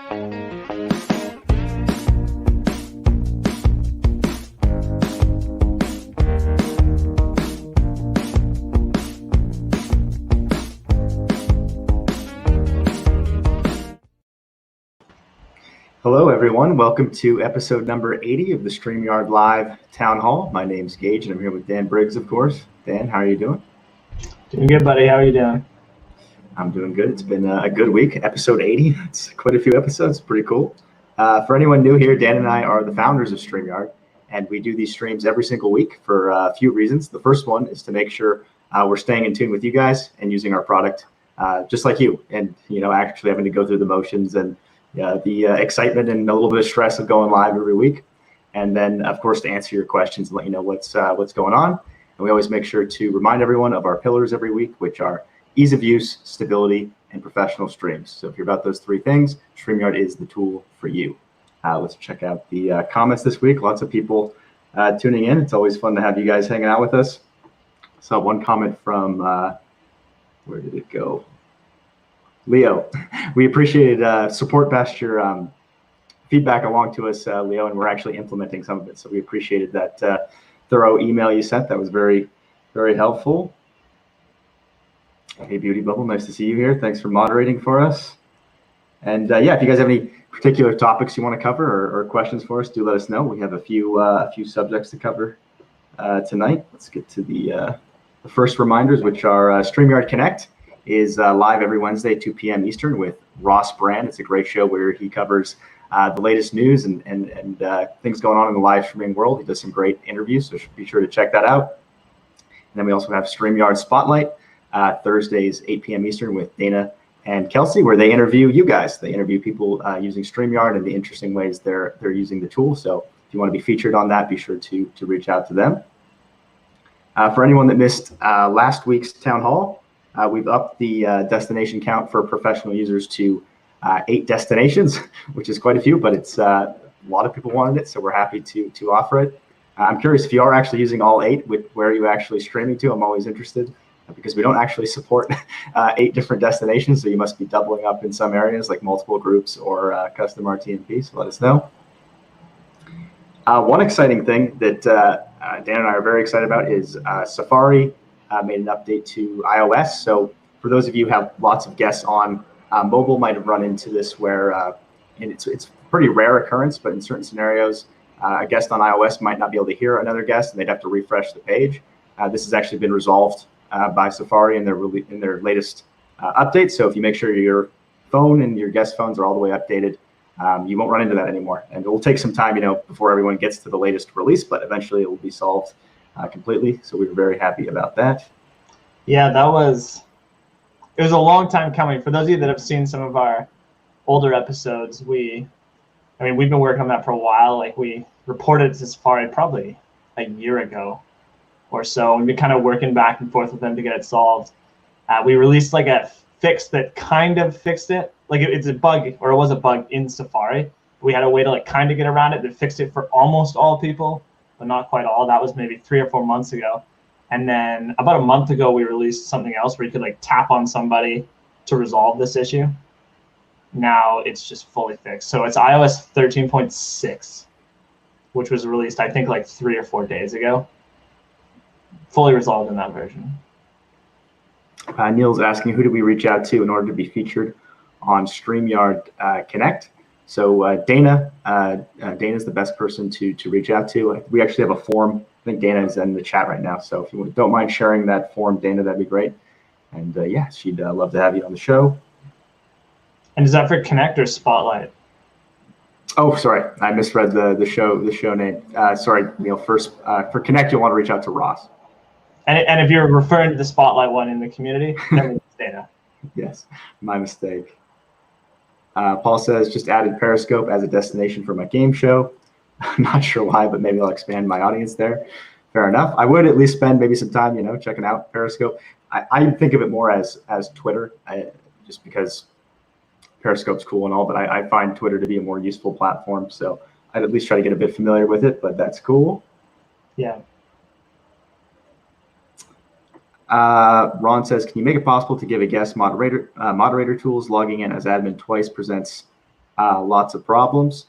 Hello, everyone. Welcome to episode number 80 of the StreamYard Live Town Hall. My name's Gage, and I'm here with Dan Briggs, of course. Dan, how are you doing? Doing good, buddy. How are you doing? I'm doing good. It's been a good week. Episode 80. It's quite a few episodes. Pretty cool. For anyone new here, Dan and I are the founders of StreamYard, and we do these streams every single week for a few reasons. The first one is to make sure we're staying in tune with you guys and using our product just like you, and actually having to go through the motions and the excitement and a little bit of stress of going live every week. And then, of course, to answer your questions and let you know what's going on. And we always make sure to remind everyone of our pillars every week, which are ease of use, stability, and professional streams. So if you're about those three things, StreamYard is the tool for you. Let's check out the comments this week. Lots of people tuning in. It's always fun to have you guys hanging out with us. So one comment from, where did it go? Leo, we appreciated support past your feedback along to us, Leo, and we're actually implementing some of it. So we appreciated that thorough email you sent. That was very, very helpful. Hey, Beauty Bubble, nice to see you here. Thanks for moderating for us. And yeah, if you guys have any particular topics you want to cover or questions for us, do let us know. We have a few subjects to cover tonight. Let's get to the first reminders, which are StreamYard Connect is live every Wednesday, 2 p.m. Eastern with Ross Brand. It's a great show where he covers the latest news and things going on in the live streaming world. He does some great interviews, so be sure to check that out. And then we also have StreamYard Spotlight, Thursdays, 8 p.m. Eastern with Dana and Kelsey, where they interview you guys. They interview people using StreamYard and the interesting ways they're using the tool. So if you want to be featured on that, be sure to reach out to them. For anyone that missed last week's town hall, we've upped the destination count for professional users to 8 destinations, which is quite a few, but it's a lot of people wanted it, so we're happy to offer it. I'm curious if you are actually using all 8, where are you actually streaming to? I'm always interested because we don't actually support 8 different destinations, so you must be doubling up in some areas like multiple groups or custom RTMP, so let us know. One exciting thing that Dan and I are very excited about is Safari made an update to iOS. So for those of you who have lots of guests on mobile, might have run into this where, and it's a pretty rare occurrence, but in certain scenarios, a guest on iOS might not be able to hear another guest and they'd have to refresh the page. This has actually been resolved by Safari in their latest update. So if you make sure your phone and your guest phones are all the way updated, you won't run into that anymore. And it will take some time, before everyone gets to the latest release, but eventually it will be solved completely. So we were very happy about that. Yeah, it was a long time coming. For those of you that have seen some of our older episodes, we've been working on that for a while. Like, we reported to Safari probably a year ago or so. We've been kind of working back and forth with them to get it solved. We released like a fix that kind of fixed it. Like, it's a bug, or it was a bug in Safari. We had a way to like kind of get around it that fixed it for almost all people, but not quite all. That was maybe 3 or 4 months ago. And then about a month ago, we released something else where you could like tap on somebody to resolve this issue. Now it's just fully fixed. So it's iOS 13.6, which was released, I think, like 3 or 4 days ago. Fully resolved in that version. Neil's asking, who do we reach out to in order to be featured on StreamYard Connect? So Dana is the best person to reach out to. We actually have a form. I think Dana is in the chat right now. So if you don't mind sharing that form, Dana, that'd be great. And yeah, she'd love to have you on the show. And is that for Connect or Spotlight? Oh, sorry, I misread the show name. Sorry, Neil. First, for Connect, you'll want to reach out to Ross. And if you're referring to the Spotlight one in the community, then it's Dana. Yes, my mistake. Paul says, just added Periscope as a destination for my game show. I'm not sure why, but maybe I'll expand my audience there. Fair enough. I would at least spend maybe some time, checking out Periscope. I think of it more as Twitter, just because Periscope's cool and all, but I find Twitter to be a more useful platform. So I'd at least try to get a bit familiar with it, but that's cool. Yeah. Ron says, can you make it possible to give a guest moderator tools? Logging in as admin twice presents lots of problems.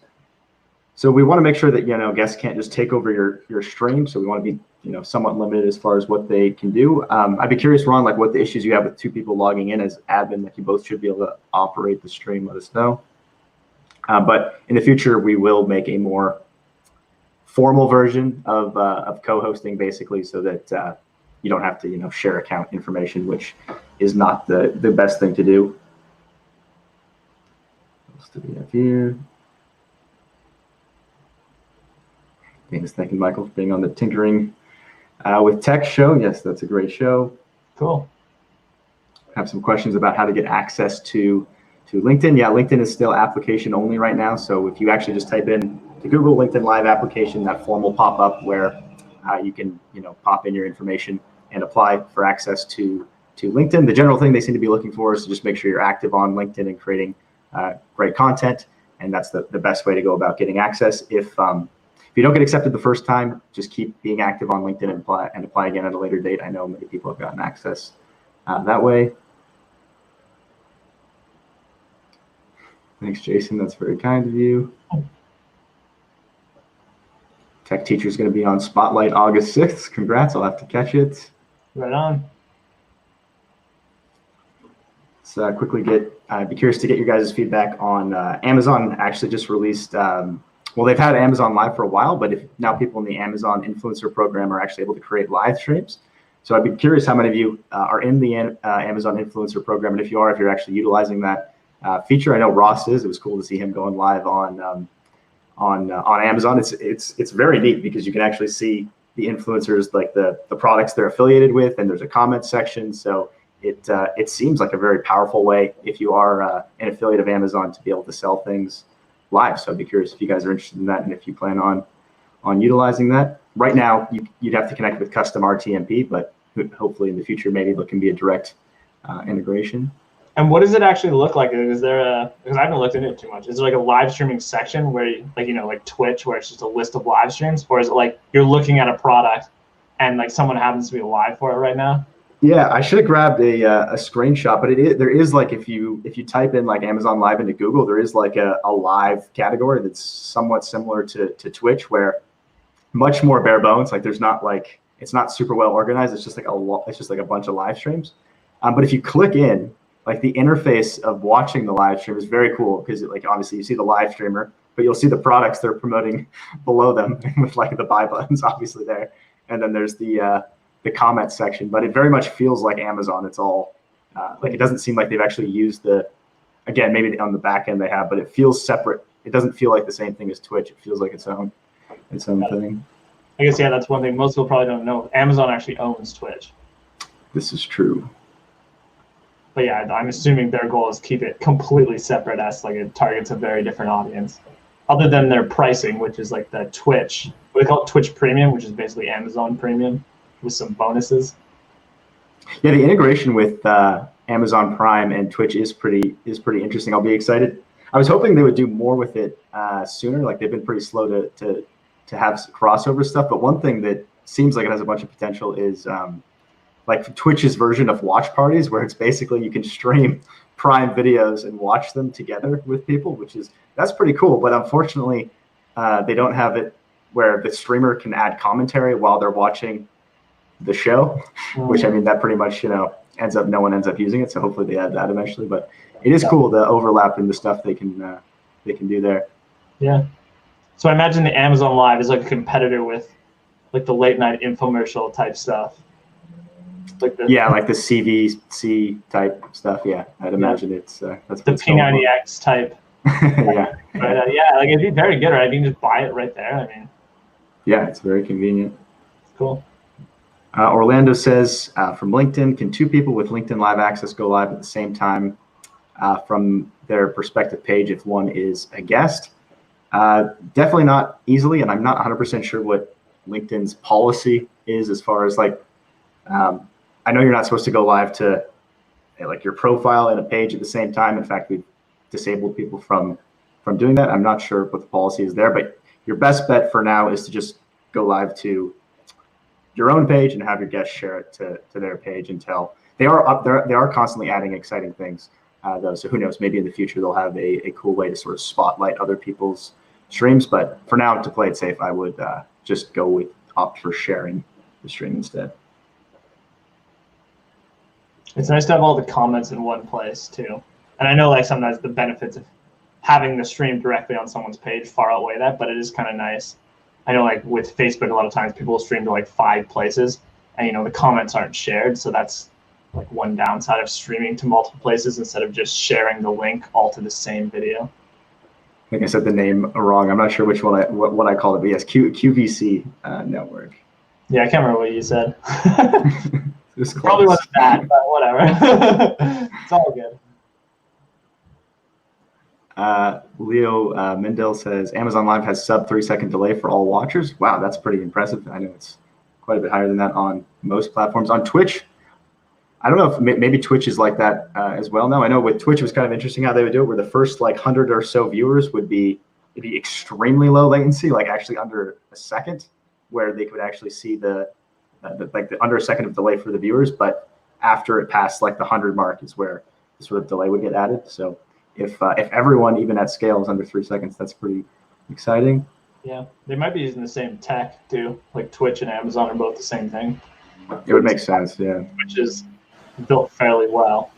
So we want to make sure that, guests can't just take over your stream. So we want to be, somewhat limited as far as what they can do. I'd be curious, Ron, like what the issues you have with two people logging in as admin, like you both should be able to operate the stream, let us know. But in the future, we will make a more formal version of co-hosting, basically, so that you don't have to, share account information, which is not the best thing to do. What else do we have here? Thanks, thanking Michael for being on the Tinkering with Tech show. Yes, that's a great show. Cool. Have some questions about how to get access to LinkedIn. Yeah, LinkedIn is still application only right now. So if you actually just type in the Google LinkedIn Live application, that form will pop up where you can, pop in your information and apply for access to LinkedIn. The general thing they seem to be looking for is to just make sure you're active on LinkedIn and creating great content. And that's the best way to go about getting access. If you don't get accepted the first time, just keep being active on LinkedIn and apply again at a later date. I know many people have gotten access that way. Thanks, Jason. That's very kind of you. Tech Teacher is going to be on Spotlight August 6th. Congrats. I'll have to catch it. Right on. Let's quickly I'd be curious to get your guys' feedback on Amazon actually just released, well, they've had Amazon Live for a while, but now people in the Amazon Influencer Program are actually able to create live streams. So I'd be curious how many of you are in the Amazon Influencer Program, and if you are, if you're actually utilizing that feature. I know Ross is. It was cool to see him going live on Amazon. It's very neat because you can actually see the influencers, like the products they're affiliated with, and there's a comment section. So it seems like a very powerful way if you are an affiliate of Amazon to be able to sell things live. So I'd be curious if you guys are interested in that and if you plan on utilizing that. Right now, you'd have to connect with custom RTMP, but hopefully in the future, maybe there can be a direct integration. And what does it actually look like? Is there because I haven't looked into it too much, is there like a live streaming section where like Twitch, where it's just a list of live streams, or is it like you're looking at a product and like someone happens to be live for it right now? Yeah, I should have grabbed a screenshot, but there is like if you type in like Amazon Live into Google, there is like a live category that's somewhat similar to Twitch, where much more bare bones. Like there's not like, it's not super well organized. It's just like a bunch of live streams. But if you click in, like the interface of watching the live stream is very cool because like obviously you see the live streamer, but you'll see the products they're promoting below them with like the buy buttons obviously there, and then there's the comment section. But it very much feels like Amazon. It's all like it doesn't seem like they've actually used again maybe on the back end they have, but it feels separate. It doesn't feel like the same thing as Twitch. It feels like its own thing. I guess yeah, that's one thing most people probably don't know. Amazon actually owns Twitch. This is true. But yeah, I'm assuming their goal is keep it completely separate as like it targets a very different audience. Other than their pricing, which is like the Twitch, we call it Twitch Premium, which is basically Amazon Premium with some bonuses. Yeah, the integration with Amazon Prime and Twitch is pretty interesting. I'll be excited. I was hoping they would do more with it sooner. Like they've been pretty slow to have crossover stuff. But one thing that seems like it has a bunch of potential is like Twitch's version of watch parties, where it's basically you can stream Prime videos and watch them together with people, that's pretty cool. But unfortunately, they don't have it where the streamer can add commentary while they're watching the show, which I mean that pretty much no one ends up using it. So hopefully they add that eventually. But it is cool the overlap in the stuff they can do there. Yeah. So I imagine the Amazon Live is like a competitor with like the late night infomercial type stuff. Like the CVC type stuff. Yeah, I'd imagine that's what the P90X type. Yeah. But yeah, like it'd be very good, right? You can just buy it right there. I mean. Yeah, it's very convenient. Cool. Orlando says from LinkedIn, can two people with LinkedIn Live Access go live at the same time from their respective page if one is a guest? Definitely not easily, and I'm not 100% sure what LinkedIn's policy is as far as like. I know you're not supposed to go live to like your profile and a page at the same time. In fact, we've disabled people from doing that. I'm not sure what the policy is there, but your best bet for now is to just go live to your own page and have your guests share it to their page until they are up there. They are constantly adding exciting things. though. So who knows? Maybe in the future they'll have a cool way to sort of spotlight other people's streams. But for now, to play it safe, I would just opt for sharing the stream instead. It's nice to have all the comments in one place too. And I know like sometimes the benefits of having the stream directly on someone's page far outweigh that, but it is kind of nice. I know like with Facebook, a lot of times people will stream to like 5 places, and the comments aren't shared. So that's like one downside of streaming to multiple places instead of just sharing the link all to the same video. I think I said the name wrong. I'm not sure which one what I called it, but yes, QVC network. Yeah, I can't remember what you said. It probably wasn't that, but whatever. It's all good. Leo Mendel says Amazon Live has sub 3-second delay for all watchers. Wow, that's pretty impressive. I know it's quite a bit higher than that on most platforms. On Twitch, I don't know if maybe Twitch is like that as well now. I know with Twitch it was kind of interesting how they would do it, where the first like 100 or so viewers it'd be extremely low latency, like actually under a second, where they could actually see the under a second of delay for the viewers. But after it passed like the 100 mark is where the sort of delay would get added. So if everyone even at scale is under 3 seconds, that's pretty exciting. Yeah, they might be using the same tech too. Like Twitch and Amazon are both the same thing. It would make sense, yeah. Which is built fairly well.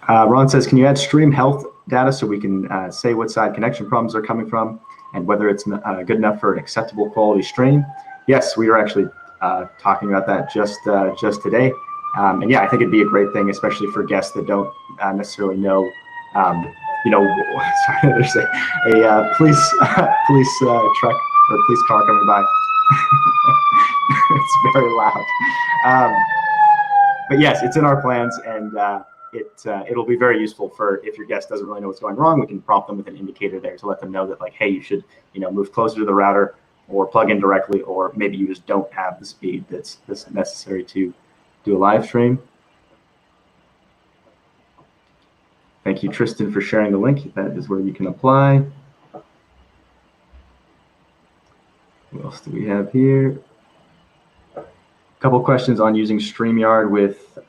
Ron says, can you add stream health data so we can say what side connection problems are coming from and whether it's good enough for an acceptable quality stream? Yes, we were actually talking about that just today. And yeah, I think it'd be a great thing, especially for guests that don't necessarily know, sorry, there's a police truck or police car coming by. It's very loud. But yes, it's in our plans, and it'll be very useful for if your guest doesn't really know what's going wrong. We can prompt them with an indicator there to let them know that like, hey, you should move closer to the router or plug in directly, or maybe you just don't have the speed that's necessary to do a live stream. Thank you, Tristan, for sharing the link. That is where you can apply. What else do we have here? A couple questions on using StreamYard with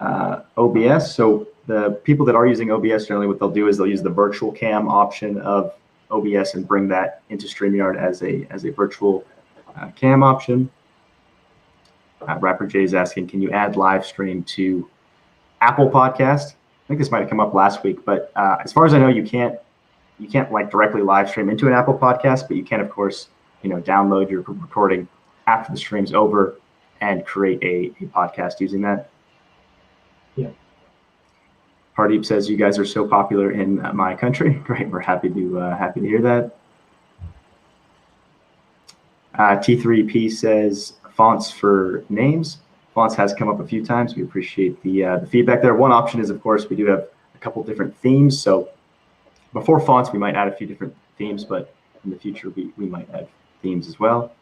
OBS. So the people that are using OBS, generally what they'll do is they'll use the virtual cam option of OBS and bring that into StreamYard as a virtual cam option. Rapper J is asking, can you add live stream to Apple Podcast? I think this might have come up last week, but as far as I know, you can't like directly live stream into an Apple Podcast, but you can, of course, download your recording after the stream's over and create a podcast using that. Yeah. Hardeep says you guys are so popular in my country. Great, we're happy to hear that. T3P says fonts for names. Fonts has come up a few times. We appreciate the feedback there. One option is, of course, we do have a couple different themes. So before fonts, we might add a few different themes, but in the future, we might add themes as well.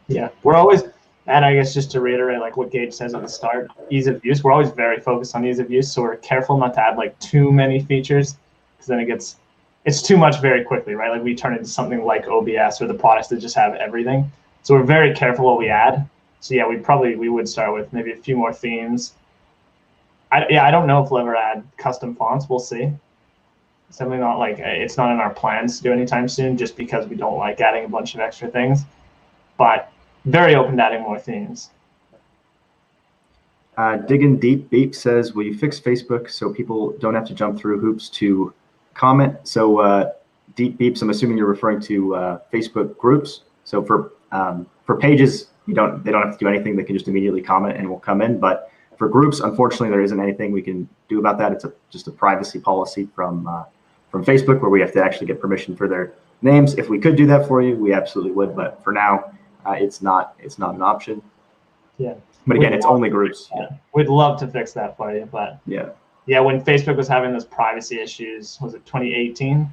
Yeah, we're always, and I guess just to reiterate like what Gage says at the start, ease of use, we're always very focused on ease of use. So we're careful not to add like too many features, because then it's too much very quickly, right? Like we turn into something like OBS or the products that just have everything. So we're very careful what we add. So yeah, we would start with maybe a few more themes. I don't know if we'll ever add custom fonts. We'll see. Something not like it's not in our plans to do anytime soon, just because we don't like adding a bunch of extra things. But very open to adding more themes. Digging Deep Beep says, will you fix Facebook so people don't have to jump through hoops to comment? So Deep Beeps, I'm assuming you're referring to Facebook groups. So for pages, they don't have to do anything. They can just immediately comment and will come in. But for groups, unfortunately, there isn't anything we can do about that. It's just a privacy policy from Facebook, where we have to actually get permission for their names. If we could do that for you, we absolutely would. But for now, it's not an option. Yeah. But again, it's only groups. Yeah. We'd love to fix that for you, but yeah, when Facebook was having those privacy issues, was it 2018?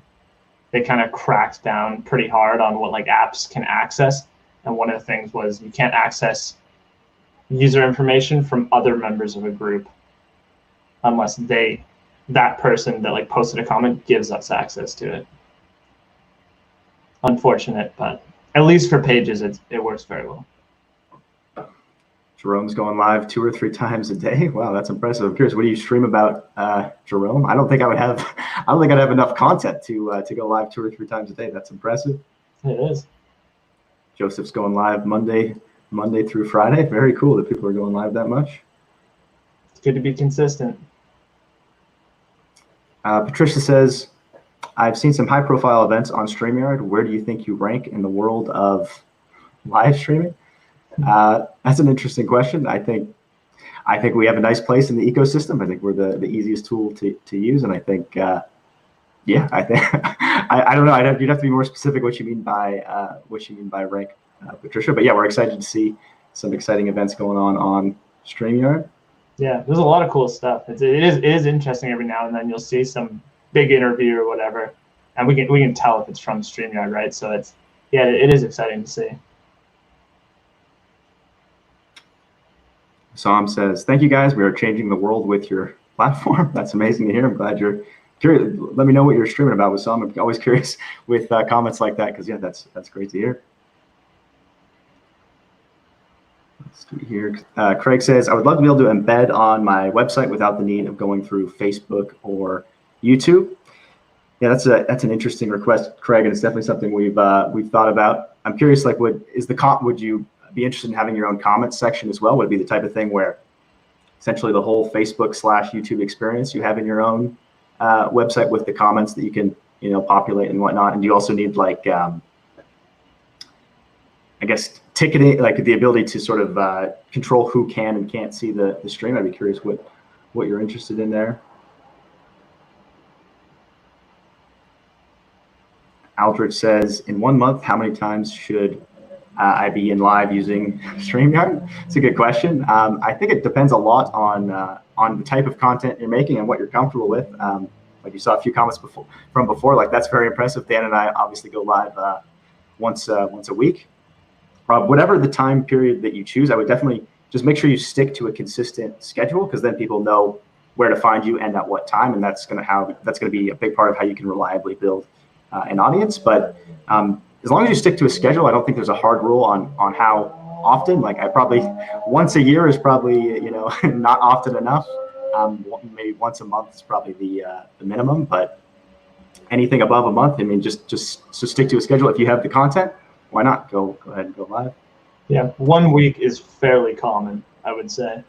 They kind of cracked down pretty hard on what like apps can access. And one of the things was you can't access user information from other members of a group unless that person that like posted a comment gives us access to it. Unfortunate, but at least for pages, it works very well. Jerome's going live 2 or 3 times a day. Wow, that's impressive. I'm curious, what do you stream about, Jerome? I don't think I'd have enough content to go live 2 or 3 times a day. That's impressive. It is. Joseph's going live Monday through Friday. Very cool that people are going live that much. It's good to be consistent. Patricia says, I've seen some high-profile events on StreamYard. Where do you think you rank in the world of live streaming? That's an interesting question. I think we have a nice place in the ecosystem. I think we're the easiest tool to use, and I think I think I don't know. You'd have to be more specific what you mean by rank, Patricia. But yeah, we're excited to see some exciting events going on StreamYard. Yeah, there's a lot of cool stuff. It is interesting. Every now and then you'll see some big interview or whatever, and we can tell if it's from StreamYard, right? So it is exciting to see. Sam says, thank you guys. We are changing the world with your platform. That's amazing to hear. I'm glad you're curious. Let me know what you're streaming about with Sam. I'm always curious with comments like that, because yeah, that's great to hear. Let's do here. Craig says, I would love to be able to embed on my website without the need of going through Facebook or YouTube. Yeah, that's an interesting request, Craig, and it's definitely something we've thought about. I'm curious, like, would you be interested in having your own comments section as well? Would it be the type of thing where essentially the whole Facebook/YouTube experience you have in your own website with the comments that you can populate and whatnot? And do you also need, like, I guess, ticketing, like the ability to sort of control who can and can't see the stream? I'd be curious what you're interested in there. Aldrich says, in 1 month, how many times should I be in live using StreamYard? It's a good question. I think it depends a lot on the type of content you're making and what you're comfortable with. Like you saw a few comments before, like that's very impressive. Dan and I obviously go live once a week. Whatever the time period that you choose, I would definitely just make sure you stick to a consistent schedule, because then people know where to find you and at what time, and that's going to be a big part of how you can reliably build an audience. But as long as you stick to a schedule, I don't think there's a hard rule on how often. Like, I probably once a year is probably not often enough. Maybe once a month is probably the minimum, but anything above a month, I mean, just so stick to a schedule. If you have the content, why not go ahead and go live? Yeah, 1 week is fairly common, I would say.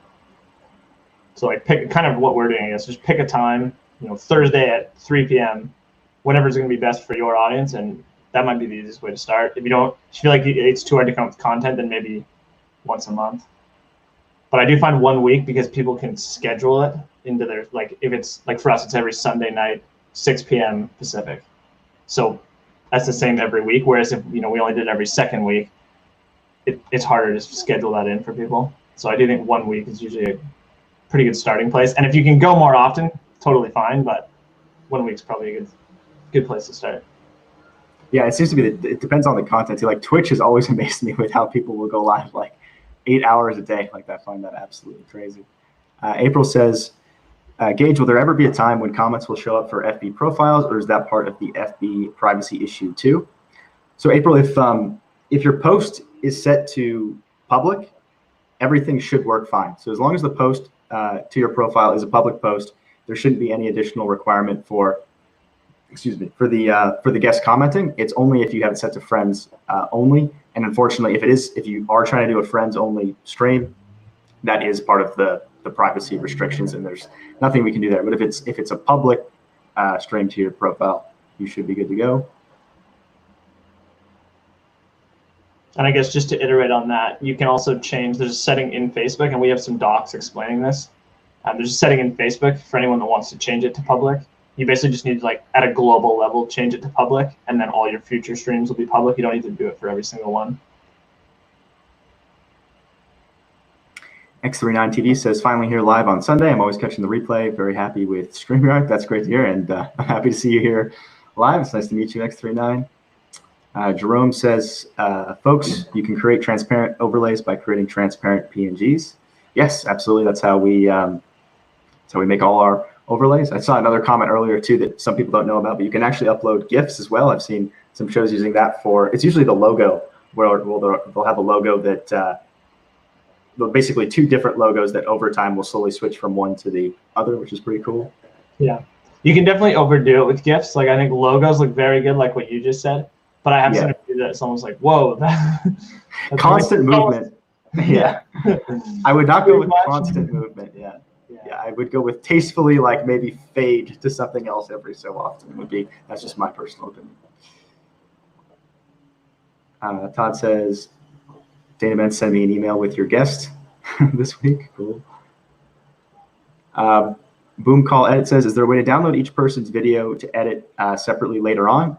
So like pick kind of what we're doing, I guess. Just pick a time, Thursday at 3 p.m. whenever it's going to be best for your audience, and that might be the easiest way to start. If you feel like it's too hard to come up with content, then maybe once a month. But I do find 1 week, because people can schedule it into their, like, if it's like for us, it's every Sunday night, 6 p.m. Pacific. So that's the same every week. Whereas if we only did it every second week, it's harder to schedule that in for people. So I do think 1 week is usually a pretty good starting place. And if you can go more often, totally fine. But 1 week is probably a good place to start. Yeah, it seems to be that it depends on the content too. Like, Twitch has always amazed me with how people will go live like 8 hours a day. Like, I find that absolutely crazy. April says, Gage, will there ever be a time when comments will show up for FB profiles, or is that part of the FB privacy issue too? So April, if your post is set to public, everything should work fine. So as long as the post to your profile is a public post, there shouldn't be any additional requirement for the guest commenting. It's only if you have it set to friends only. And unfortunately, if you are trying to do a friends only stream, that is part of the privacy restrictions, and there's nothing we can do there. But if it's a public stream to your profile, you should be good to go. And I guess just to iterate on that, you can also change, there's a setting in Facebook, and we have some docs explaining this. There's a setting in Facebook for anyone that wants to change it to public. You basically just need to, like, at a global level, change it to public, and then all your future streams will be public. You don't need to do it for every single one. X39TV says, finally here live on Sunday. I'm always catching the replay. Very happy with StreamYard. That's great to hear, and I'm happy to see you here live. It's nice to meet you, X39. Jerome says, folks, you can create transparent overlays by creating transparent PNGs. Yes, absolutely. That's how we make all our overlays. I saw another comment earlier too that some people don't know about, but you can actually upload GIFs as well. I've seen some shows using that for, it's usually the logo, where they'll have a logo that basically two different logos that over time will slowly switch from one to the other, which is pretty cool. Yeah, you can definitely overdo it with GIFs. Like I think logos look very good, like what you just said. But I have seen it do that. It's almost like, whoa, that's constant movement. Yeah. I would not go with much. constant movement. Yeah. I would go with tastefully, like maybe fade to something else every so often. That's just my personal opinion. Todd says, Dana Ben, send me an email with your guest this week. Cool. Boom Call Edit says, is there a way to download each person's video to edit separately later on?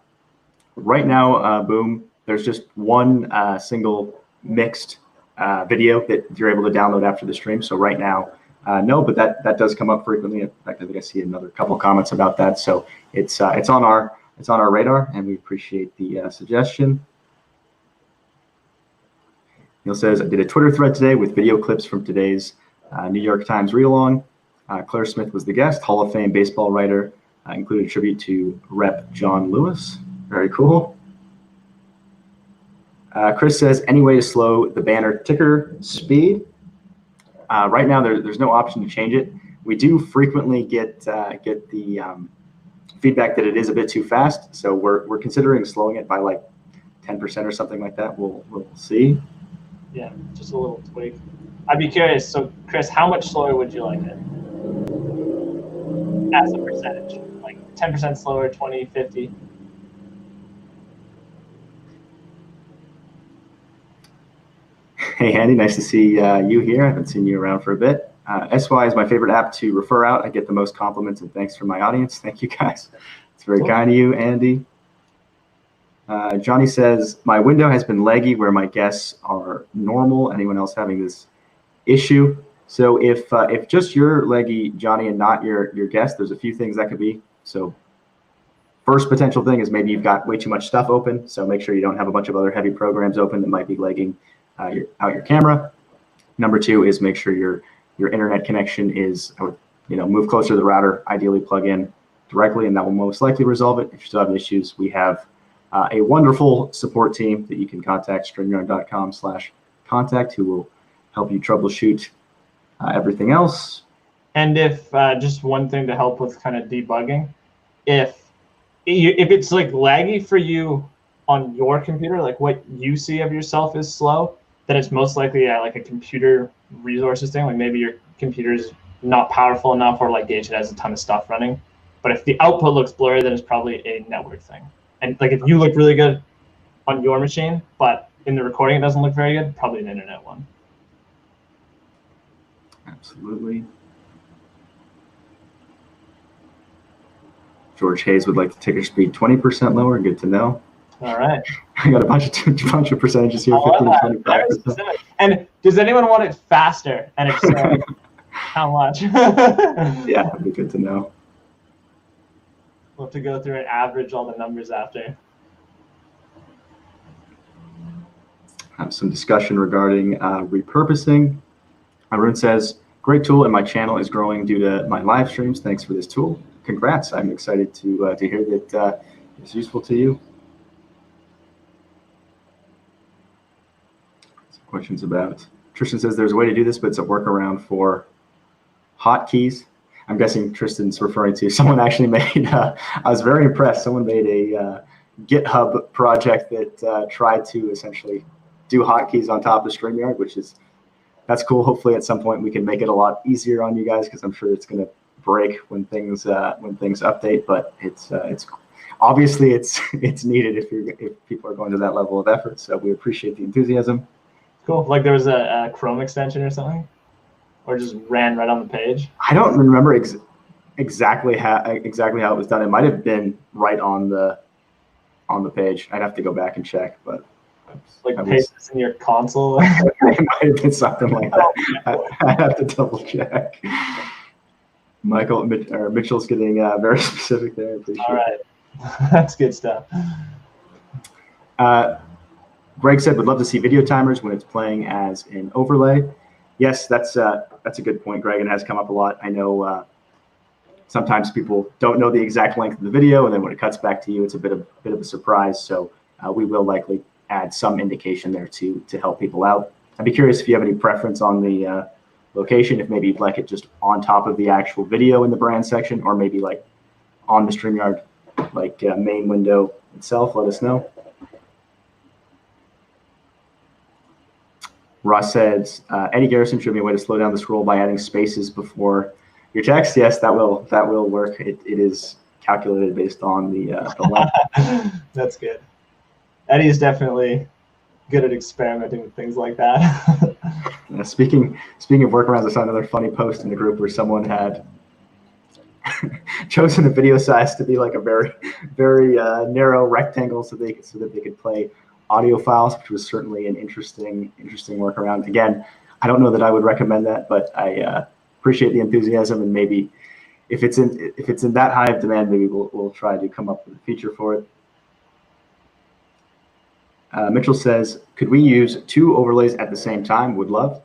Right now, Boom, there's just one single mixed video that you're able to download after the stream. So right now, no, but that does come up frequently. In fact, I think I see another couple comments about that. So it's on our radar, and we appreciate the suggestion. Neil says, I did a Twitter thread today with video clips from today's New York Times read-along. Claire Smith was the guest, Hall of Fame baseball writer, included a tribute to Rep. John Lewis. Very cool. Chris says, any way to slow the banner ticker speed? Right now, there's no option to change it. We do frequently get the feedback that it is a bit too fast, so we're considering slowing it by like 10% or something like that. We'll see. Yeah, just a little tweak. I'd be curious. So, Chris, how much slower would you like it? As a percentage, like 10% slower, 20, 50. Hey, Andy, nice to see you here. I haven't seen you around for a bit. SY is my favorite app to refer out. I get the most compliments and thanks from my audience. Thank you, guys. It's very kind of you, Andy. Johnny says, my window has been laggy where my guests are normal. Anyone else having this issue? So if just you're laggy, Johnny, and not your guest, there's a few things that could be. So first potential thing is maybe you've got way too much stuff open. So make sure you don't have a bunch of other heavy programs open that might be lagging your camera. Number two is make sure your internet connection is, move closer to the router, ideally plug in directly, and that will most likely resolve it. If you still have issues, we have a wonderful support team that you can contact, StreamYard.com/contact, who will help you troubleshoot everything else. And if just one thing to help with kind of debugging, if it's like laggy for you on your computer, like what you see of yourself is slow, then it's most likely like a computer resources thing. Like maybe your computer's not powerful enough, or like Gage has a ton of stuff running. But if the output looks blurry, then it's probably a network thing. And like if you look really good on your machine, but in the recording it doesn't look very good, probably an internet one. Absolutely. George Hayes would like the ticker speed 20% lower. Good to know. All right. I got a bunch of percentages here, 15 to 25%. And does anyone want it faster? And if so, how much? Yeah, that'd be good to know. We'll have to go through and average all the numbers after. Have some discussion regarding repurposing. Arun says, great tool, and my channel is growing due to my live streams. Thanks for this tool. Congrats. I'm excited to hear that it's useful to you. Some questions about, Tristan says there's a way to do this, but it's a workaround for hotkeys. I'm guessing Tristan's referring to someone actually made, I was very impressed. Someone made a GitHub project that tried to essentially do hotkeys on top of StreamYard, that's cool. Hopefully at some point we can make it a lot easier on you guys, because I'm sure it's going to break when things update, but it's obviously it's needed if people are going to that level of effort. So we appreciate the enthusiasm. Cool. Like there was a Chrome extension or something, or just ran right on the page. I don't remember exactly how it was done. It might have been right on the page. I'd have to go back and check, but like paste this in your console. It might have been something like that. I have to double check. Mitchell's getting very specific there. Appreciate All right, that's good stuff. Greg said, would love to see video timers when it's playing as an overlay. Yes, that's a good point, Greg, and it has come up a lot. I know sometimes people don't know the exact length of the video, and then when it cuts back to you, it's a bit of a surprise. So we will likely add some indication there to help people out. I'd be curious if you have any preference on the location, if maybe you'd like it just on top of the actual video in the brand section, or maybe like on the StreamYard like main window itself. Let us know. Russ says, Eddie Garrison showed me a way to slow down the scroll by adding spaces before your text. Yes, that will work. It is calculated based on the length. That's good. Eddie is definitely good at experimenting with things like that. Speaking of workarounds, I saw another funny post in the group where someone had chosen a video size to be like a very narrow rectangle so that they could play audio files, which was certainly an interesting workaround. Again, I don't know that I would recommend that, but I appreciate the enthusiasm, and maybe if it's in that high of demand, maybe we'll try to come up with a feature for it. Mitchell says, could we use 2 overlays at the same time? Would love.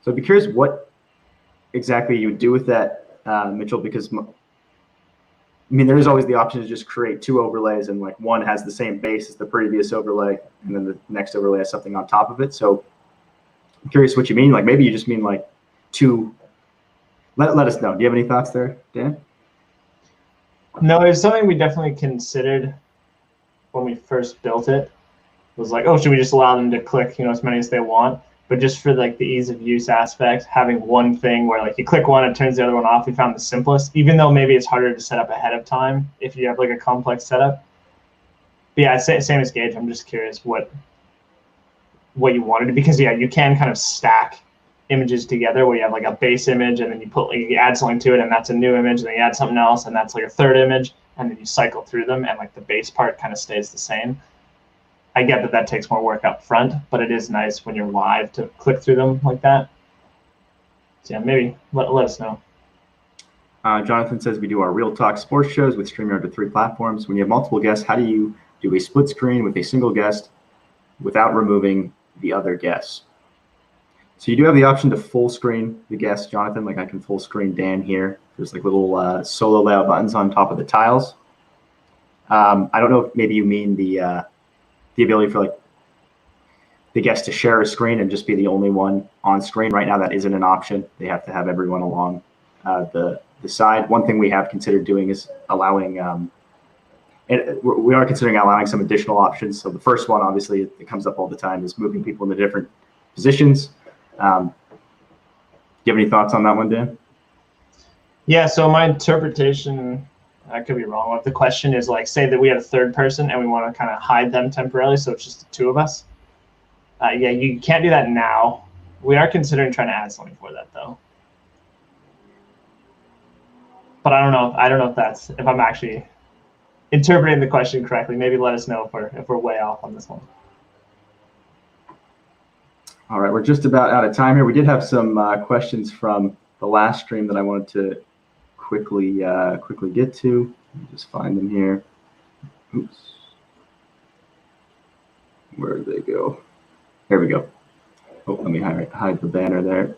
So I'd be curious what exactly you would do with that, Mitchell, because I mean, there is always the option to just create 2 overlays, and like one has the same base as the previous overlay, and then the next overlay has something on top of it. So I'm curious what you mean. Like maybe you just mean like 2. Let us know. Do you have any thoughts there, Dan? No, it's something we definitely considered when we first built it. It was like, oh, should we just allow them to click, as many as they want? But just for like the ease of use aspect, having one thing where like you click one, it turns the other one off, we found the simplest, even though maybe it's harder to set up ahead of time if you have like a complex setup. But yeah, same as Gage. I'm just curious what you wanted to, because yeah, you can kind of stack images together where you have like a base image, and then you add something to it, and that's a new image, and then you add something else, and that's like a third image, and then you cycle through them, and like the base part kind of stays the same. I get that takes more work up front, but it is nice when you're live to click through them like that. So yeah, maybe let us know. Jonathan says we do our Real Talk sports shows with StreamYard to 3 platforms. When you have multiple guests, how do you do a split screen with a single guest without removing the other guests? So you do have the option to full screen the guest, Jonathan. Like I can full screen Dan here. There's like little solo layout buttons on top of the tiles. I don't know if maybe you mean the ability for like the guest to share a screen and just be the only one on screen. Right now, that isn't an option. They have to have everyone along the side. One thing we have considered doing is allowing, we are considering allowing some additional options. So the first one, obviously, it comes up all the time, is moving people into different positions. Do you have any thoughts on that one, Dan? Yeah, so my interpretation, I could be wrong. If the question is like, say that we have a third person and we want to kind of hide them temporarily, so it's just the 2 of us. Yeah, you can't do that now. We are considering trying to add something for that though. But I don't know if I'm actually interpreting the question correctly. Maybe let us know if we're way off on this one. All right, we're just about out of time here. We did have some questions from the last stream that I wanted to quickly get to. Let me just find them here. Oops. Where did they go? Here we go. Oh, let me hide the banner there.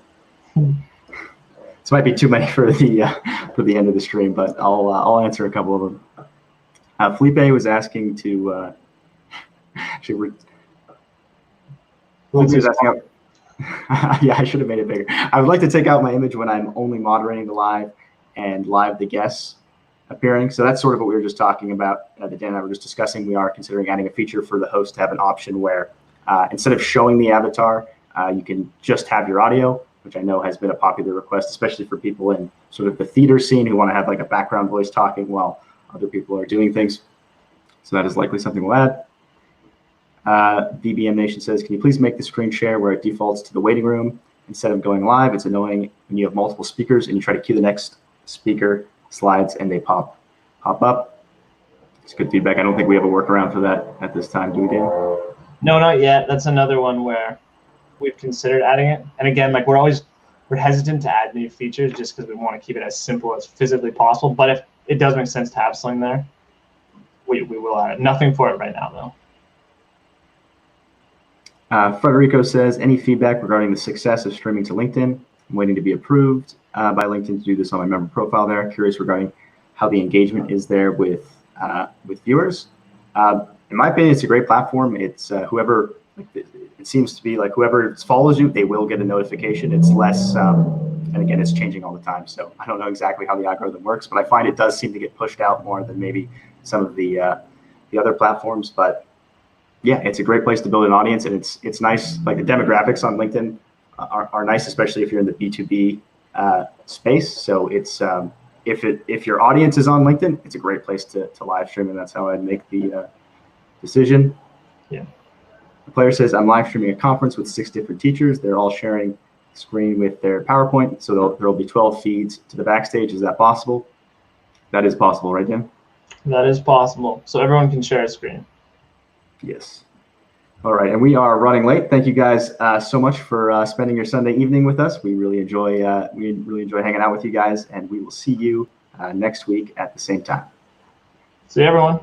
This might be too many for the end of the stream, but I'll answer a couple of them. Felipe was asking to actually. Felipe was asking. Yeah, I should have made it bigger. I would like to take out my image when I'm only moderating the live and live the guests appearing. So that's sort of what we were just talking about. That Dan and I were just discussing. We are considering adding a feature for the host to have an option where instead of showing the avatar, you can just have your audio, which I know has been a popular request, especially for people in sort of the theater scene who want to have like a background voice talking while other people are doing things. So that is likely something we'll add. BBM Nation says, can you please make the screen share where it defaults to the waiting room instead of going live? It's annoying when you have multiple speakers and you try to cue the next speaker slides and they pop up. It's good feedback. I don't think we have a workaround for that at this time, do we, Dan? No, not yet. That's another one where we've considered adding it. And again, like we're hesitant to add new features just because we want to keep it as simple as physically possible. But if it does make sense to have something there, we will add it. Nothing for it right now, though. Federico says, any feedback regarding the success of streaming to LinkedIn? I'm waiting to be approved by LinkedIn to do this on my member profile there. Curious regarding how the engagement is there with viewers. In my opinion, it's a great platform. It's it's it seems to be like whoever follows you, they will get a notification. It's less, and again, it's changing all the time. So I don't know exactly how the algorithm works, but I find it does seem to get pushed out more than maybe some of the other platforms. But yeah, it's a great place to build an audience, and it's nice. Like the demographics on LinkedIn are nice, especially if you're in the B2B space. So it's if your audience is on LinkedIn, it's a great place to live stream, and that's how I'd make the decision. Yeah. The player says, I'm live streaming a conference with 6 different teachers. They're all sharing screen with their PowerPoint. So there'll be 12 feeds to the backstage. Is that possible? That is possible, right, Jim? That is possible. So everyone can share a screen. Yes. All right. And we are running late. Thank you guys so much for spending your Sunday evening with us. We really enjoy hanging out with you guys, and we will see you next week at the same time. See you, everyone.